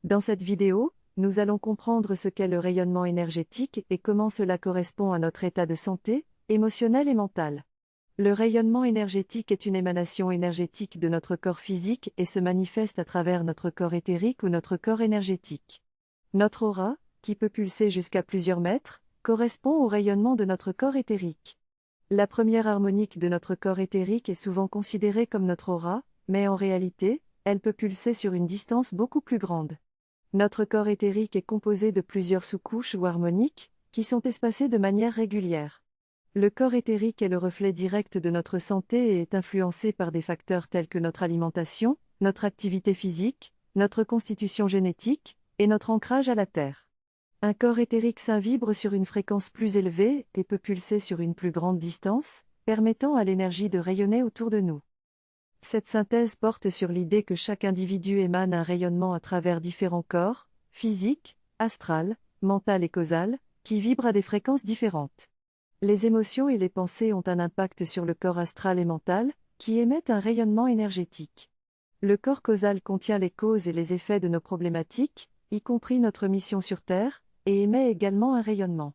Dans cette vidéo, nous allons comprendre ce qu'est le rayonnement énergétique et comment cela correspond à notre état de santé, émotionnel et mental. Le rayonnement énergétique est une émanation énergétique de notre corps physique et se manifeste à travers notre corps éthérique ou notre corps énergétique. Notre aura, qui peut pulser jusqu'à plusieurs mètres, correspond au rayonnement de notre corps éthérique. La première harmonique de notre corps éthérique est souvent considérée comme notre aura, mais en réalité, elle peut pulser sur une distance beaucoup plus grande. Notre corps éthérique est composé de plusieurs sous-couches ou harmoniques, qui sont espacées de manière régulière. Le corps éthérique est le reflet direct de notre santé et est influencé par des facteurs tels que notre alimentation, notre activité physique, notre constitution génétique, et notre ancrage à la Terre. Un corps éthérique sain vibre sur une fréquence plus élevée et peut pulser sur une plus grande distance, permettant à l'énergie de rayonner autour de nous. Cette synthèse porte sur l'idée que chaque individu émane un rayonnement à travers différents corps, physique, astral, mental et causal, qui vibrent à des fréquences différentes. Les émotions et les pensées ont un impact sur le corps astral et mental, qui émettent un rayonnement énergétique. Le corps causal contient les causes et les effets de nos problématiques, y compris notre mission sur Terre, et émet également un rayonnement.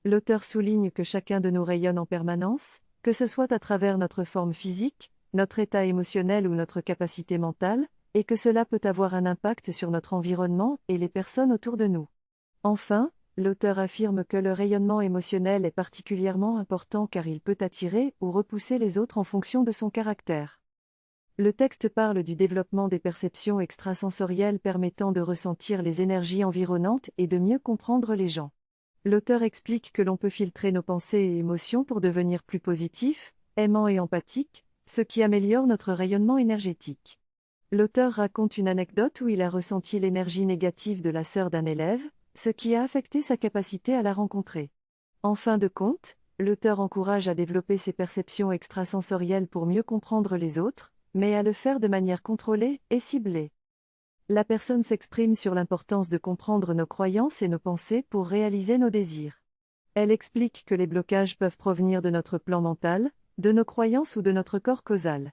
L'auteur souligne que chacun de nous rayonne en permanence, que ce soit à travers notre forme physique, notre état émotionnel ou notre capacité mentale, et que cela peut avoir un impact sur notre environnement et les personnes autour de nous. Enfin, l'auteur affirme que le rayonnement émotionnel est particulièrement important car il peut attirer ou repousser les autres en fonction de son caractère. Le texte parle du développement des perceptions extrasensorielles permettant de ressentir les énergies environnantes et de mieux comprendre les gens. L'auteur explique que l'on peut filtrer nos pensées et émotions pour devenir plus positif, aimant et empathique, ce qui améliore notre rayonnement énergétique. L'auteur raconte une anecdote où il a ressenti l'énergie négative de la sœur d'un élève, ce qui a affecté sa capacité à la rencontrer. En fin de compte, l'auteur encourage à développer ses perceptions extrasensorielles pour mieux comprendre les autres, mais à le faire de manière contrôlée et ciblée. La personne s'exprime sur l'importance de comprendre nos croyances et nos pensées pour réaliser nos désirs. Elle explique que les blocages peuvent provenir de notre plan mental, de nos croyances ou de notre corps causal.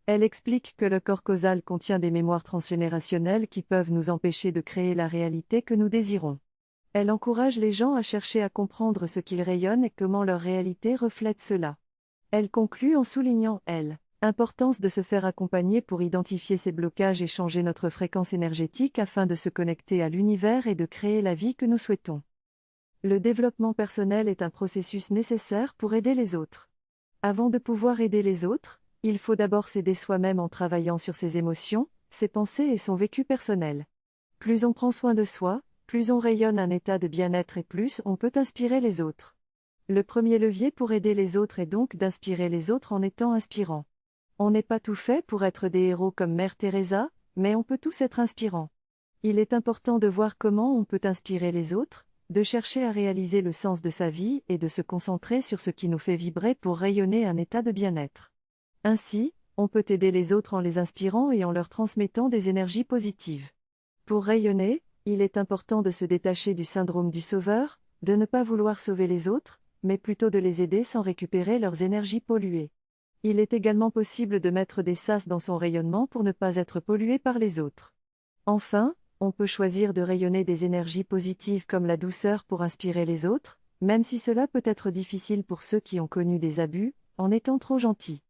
Elle explique que le corps causal contient des mémoires transgénérationnelles qui peuvent nous empêcher de créer la réalité que nous désirons. Elle encourage les gens à chercher à comprendre ce qu'ils rayonnent et comment leur réalité reflète cela. Elle conclut en soulignant l'importance de se faire accompagner pour identifier ces blocages et changer notre fréquence énergétique afin de se connecter à l'univers et de créer la vie que nous souhaitons. Le développement personnel est un processus nécessaire pour aider les autres. Avant de pouvoir aider les autres, il faut d'abord s'aider soi-même en travaillant sur ses émotions, ses pensées et son vécu personnel. Plus on prend soin de soi, plus on rayonne un état de bien-être et plus on peut inspirer les autres. Le premier levier pour aider les autres est donc d'inspirer les autres en étant inspirant. On n'est pas tout fait pour être des héros comme Mère Teresa, mais on peut tous être inspirants. Il est important de voir comment on peut inspirer les autres, de chercher à réaliser le sens de sa vie et de se concentrer sur ce qui nous fait vibrer pour rayonner un état de bien-être. Ainsi, on peut aider les autres en les inspirant et en leur transmettant des énergies positives. Pour rayonner, il est important de se détacher du syndrome du sauveur, de ne pas vouloir sauver les autres, mais plutôt de les aider sans récupérer leurs énergies polluées. Il est également possible de mettre des sas dans son rayonnement pour ne pas être pollué par les autres. Enfin, on peut choisir de rayonner des énergies positives comme la douceur pour inspirer les autres, même si cela peut être difficile pour ceux qui ont connu des abus, en étant trop gentils.